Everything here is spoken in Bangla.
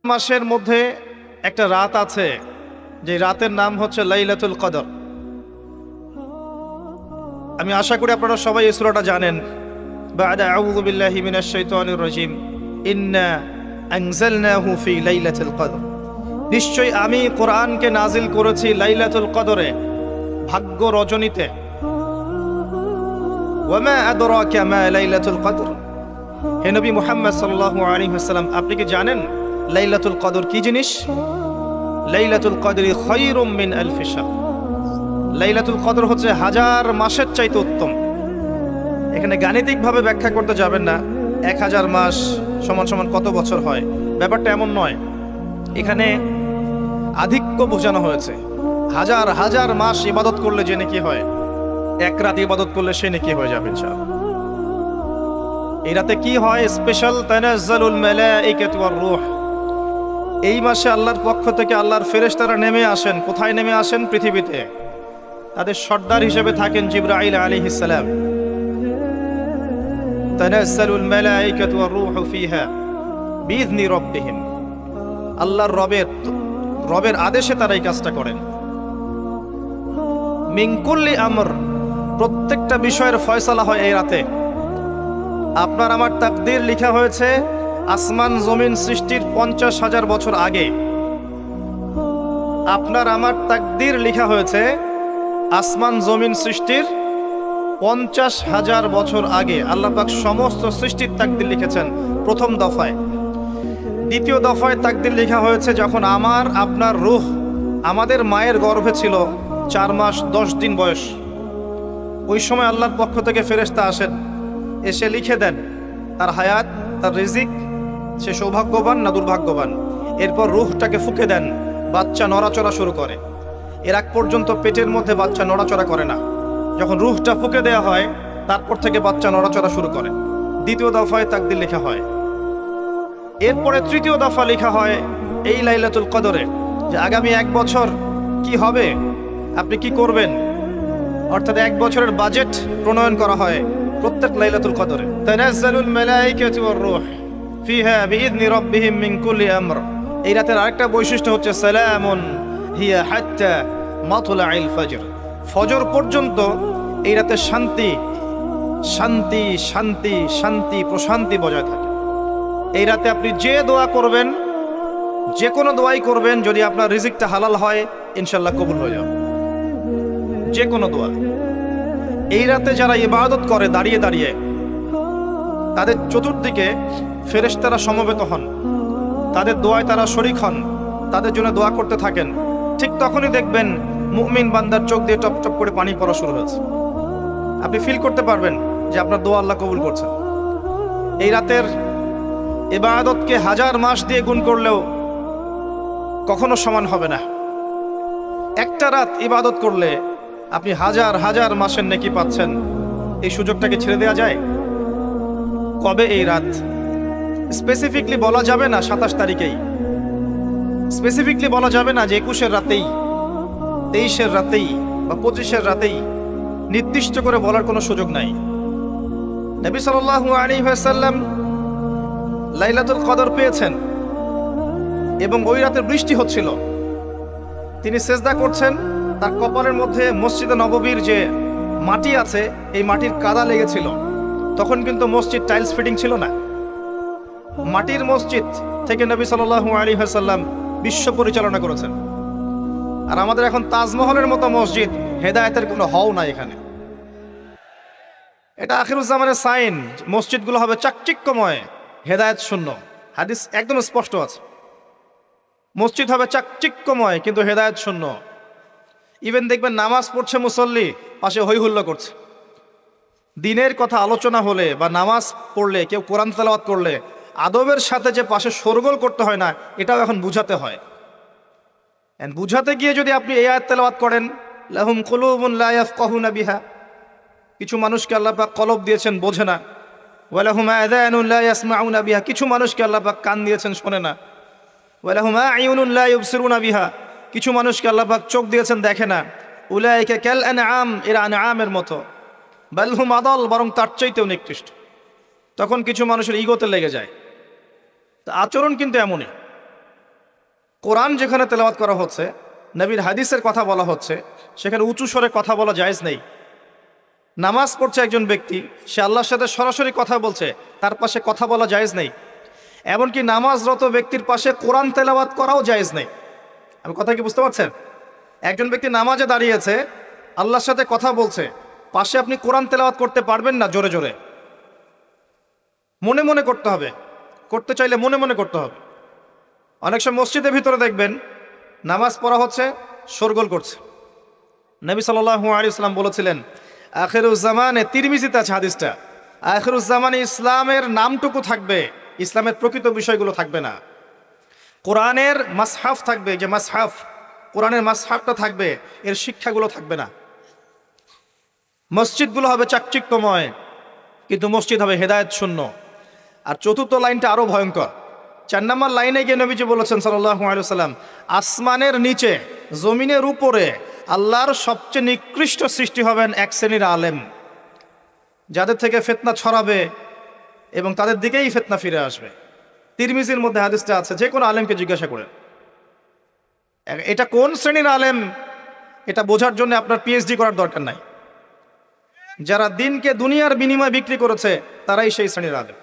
মাসের মধ্যে একটা রাত আছে, যে রাতের নাম হচ্ছে লাইলাতুল কদর। আমি আশা করি আপনারা সবাই এই সূরাটা জানেন। বা'দা আউযু বিল্লাহি মিনাশ শাইতানির রাজিম, ইন্না আনজালনাহু ফি লাইলাতুল কদর। নিশ্চয়ই আমি কোরআনকে নাজিল করেছি লাইলাতুল কদরে, ভাগ্য রজনীতে। ওয়া মা আদরাকা মা লাইলাতুল কদর। হে নবী মুহাম্মদ সাল্লাল্লাহু আলাইহি ওয়াসাল্লাম, আপনি কি জানেন লাইলাতুল কদর কি জিনিস? লাইলাতুল কদরি খায়রুম মিন আলফি শাহর। লাইলাতুল কদর হচ্ছে হাজার মাসের চাইতে উত্তম। এখানে গাণিতিকভাবে ব্যাখ্যা করতে যাবেন না 1000 মাস সমান সমান কত বছর হয়, ব্যাপারটা এমন নয়। এখানে আধিক্য বোঝানো হয়েছে। হাজার হাজার মাস ইবাদত করলে যে নেকি হয়, এক রাত ইবাদত করলে সে নেকি হয়ে যাবে ইনশাআল্লাহ। এই রাতে কি হয়? স্পেশাল তানাজ্জালুল মালাইকাতু ওয়ার রূহ। এই মাসে আল্লাহর পক্ষ থেকে আল্লাহর ফেরেশতারা নেমে আসেন। কোথায় নেমে আসেন? পৃথিবীতে। তাদের সর্দার হিসেবে থাকেন জিবরাইল আলাইহিস সালাম। তানাজ্জালুল মালাইকাতু ওয়ার রূহু ফিহা বিইذনি রাব্বিহিম। আল্লাহর রবের আদেশে তারা এই কাজটা করেন। মিন কুল্লি আমর, প্রত্যেকটা বিষয়ের ফয়সালা হয় এই রাতে। আপনার আমার তাকদীর লেখা হয়েছে আসমান জমিন সৃষ্টির 50,000 বছর আগে। আপনার আমার তাকদীর লেখা হয়েছে আসমান জমিন সৃষ্টির 50,000 বছর আগে। আল্লাহ পাক সমস্ত সৃষ্টির তাকদীর লিখেছেন প্রথম দফায়। দ্বিতীয় দফায় তাকদীর লেখা হয়েছে যখন আমার আপনার রূহ আমাদের মায়ের গর্ভে ছিল 4 মাস 10 দিন বয়স। ওই সময় আল্লাহর পক্ষ থেকে ফেরেশতা আসেন, এসে লিখে দেন তার হায়াত, তার রিজিক, সে সৌভাগ্যবান না দুর্ভাগ্যবান। এরপর রূহটাকে ফুঁকে দেন, বাচ্চা নড়াচড়া শুরু করে। এর আগ পর্যন্ত পেটের মধ্যে বাচ্চা নড়াচড়া করে না। যখন রূহটা ফুঁকে দেওয়া হয় তারপর থেকে বাচ্চা নড়াচড়া শুরু করে। দ্বিতীয় দফায় তাকদীর লেখা হয়। এরপরে তৃতীয় দফা লেখা হয় এই লাইলাতুল কদরে, যে আগামী 1 বছর কি হবে, আপনি কি করবেন। অর্থাৎ 1 বছরের বাজেট প্রণয়ন করা হয় প্রত্যেক লাইলাতুল কদরে। তানাজ্জালুল মালাইকাতু ওয়ার রূহ ফিহা বিইذনি রাব্বিহিম মিন কুল্লি আমর। এই রাতের আরেকটা বৈশিষ্ট্য হচ্ছে সালামুন হিয়া হাত্তা মাতলাইল ফজর। ফজর পর্যন্ত এই রাতে শান্তি শান্তি শান্তি শান্তি প্রশান্তি বজায় থাকে। এই রাতে আপনি যে দোয়া করবেন, যে কোনো দোয়াই করবেন, যদি আপনার রিজিকটা হালাল হয় ইনশাআল্লাহ কবুল হয়ে যাবে। যে কোনো দোয়া। এই রাতে যারা ইবাদত করে দাঁড়িয়ে দাঁড়িয়ে, তাদের চতুর্দিকে ফেরেশতারা সমবেত হন, তাদের দোয়ায় তারা শরীক হন, তাদের জন্য দোয়া করতে থাকেন। ঠিক তখনই দেখবেন মুমিন বান্দার চোখ দিয়ে টপ টপ করে পানি পড়া শুরু হয়েছে। আপনি ফিল করতে পারবেন যে আপনার দোয়া আল্লাহ কবুল করছেন। এই রাতের ইবাদতকে 1000 মাস দিয়ে গুণ করলেও কখনো সমান হবে না। একটা রাত ইবাদত করলে আপনি হাজার হাজার মাসের নেকি পাচ্ছেন। এই সুযোগটাকে ছেড়ে দেওয়া যায়? কবে এই রাত স্পেসিফিকলি বলা যাবে না 27 তারিখেই, স্পেসিফিকলি বলা যাবে না যে 21-এর রাতেই, 23-এর রাতেই বা 25-এর রাতেই। নির্দিষ্ট করে বলার কোনো সুযোগ নাই। নবী সাল্লাল্লাহু আলাইহি ওয়াসাল্লাম লাইলাতুল কদর পেয়েছেন এবং ওই রাতে বৃষ্টি হচ্ছিল। তিনি সেজদা করছেন, তার কপালের মধ্যে মসজিদে নববীর যে মাটি আছে এই মাটির কাদা লেগেছিল। তখন কিন্তু মসজিদ টাইলস ফিটিং ছিল না। মাটির মসজিদ থেকে নবী সাল্লাল্লাহু আলাইহি ওয়াসাল্লাম বিশ্ব পরিচালনা করেছেন। আর আমাদের এখন তাজমহলের মতো মসজিদ, হেদায়েতের কোনো হও নাই এখানে। এটা আখিরুজ্জামানের সাইন। মসজিদগুলো হবে চাকচিক্যময়, হেদায়েত শূন্য। হাদিস একদম স্পষ্ট আছে, মসজিদ হবে চাকচিক্যময় কিন্তু হেদায়েত শূন্য। ইভেন দেখবেন নামাজ পড়ছে মুসল্লি, পাশে হৈ হুল্লা করছে। দিনের কথা আলোচনা হলে বা নামাজ পড়লে, কেউ কোরআন তেলাওয়াত করলে আদবের সাথে যে পাশে শোরগোল করতে হয় না, এটাও এখন বুঝাতে হয়। বুঝাতে গিয়ে যদি আপনি এই আয়াত তেলাওয়াত করেন, লাহুম কুলুবুন লা ইয়াফকাহুনা বিহা, কিছু মানুষকে আল্লাহ পাক কলব দিয়েছেন বোঝে না। ওয়া লাহুম আযানুন লা ইয়াসমাউনা বিহা, কিছু মানুষকে আল্লাহ পাক কান দিয়েছেন শোনে না। ওয়া লাহুম আ'য়ুনুন লা ইউবসিরুনা বিহা, কিছু মানুষকে আল্লাহ পাক চোখ দিয়েছেন দেখে না। উলাইকা কাল আনআম, এরা আনআমের মতো। বাল হুম আদাল, বরং তার চাইতেও নিকৃষ্ট। তখন কিছু মানুষের ইগোতে লেগে যায়। তা আচরণ কিন্তু এমনই। কোরআন যেখানে তেলাওয়াত করা হচ্ছে, নবীর হাদিসের কথা বলা হচ্ছে, সেখানে উঁচু স্বরে কথা বলা জায়েজ নেই। নামাজ পড়ছে একজন ব্যক্তি, সে আল্লাহর সাথে সরাসরি কথা বলছে, তার পাশে কথা বলা জায়েজ নেই। এমনকি নামাজরত ব্যক্তির পাশে কোরআন তেলাওয়াত করাও জায়েজ নেই। আমি কথা কি বুঝতে পারছেন? একজন ব্যক্তি নামাজে দাঁড়িয়েছে, আল্লাহর সাথে কথা বলছে, পাশে আপনি কোরআন তেলাওয়াত করতে পারবেন না জোরে জোরে। মনে মনে করতে হবে, করতে চাইলে মনে মনে করতে হবে। অনেক সময় মসজিদের ভিতরে দেখবেন নামাজ পড়া হচ্ছে, শোরগোল করছে। নবী সাল্লাল্লাহু আলাইহি ওয়াসাল্লাম বলেছিলেন, আখিরুজ্জামানে, তিরমিজিতে আছে হাদিসটা, আখিরুজ্জামানে ইসলামের নামটুকু থাকবে, ইসলামের প্রকৃত বিষয়গুলো থাকবে না। কোরআনের মাসহাফ থাকবে, যে মাসহাফ, কোরআনের মাসহাফটা থাকবে, এর শিক্ষাগুলো থাকবে না। মসজিদগুলো হবে চাকচিক্যময়, কিন্তু মসজিদ হবে হেদায়েত শূন্য। আর চতুর্থ লাইনটা আরো ভয়ঙ্কর। 4 নম্বর লাইনে গিয়ে নবীজি বলেছেন সাল্লাল্লাহু আলাইহি ওয়াসাল্লাম, আসমানের নিচে, জমিনের উপরে আল্লাহর সবচেয়ে নিকৃষ্ট সৃষ্টি হবেন এক শ্রেণীর আলেম, যাদের থেকে ফিতনা ছড়াবে এবং তাদের দিকেই ফিতনা ফিরে আসবে। তিরমিজির মধ্যে হাদিসটা আছে, যে কোনো আলেমকে জিজ্ঞাসা করেন এটা কোন শ্রেণীর আলেম, এটা বোঝার জন্য আপনার পিএইচডি করার দরকার নাই। যারা দিনকে দুনিয়ার বিনিময়ে বিক্রি করেছে, তারাই সেই শ্রেণীর আলেম।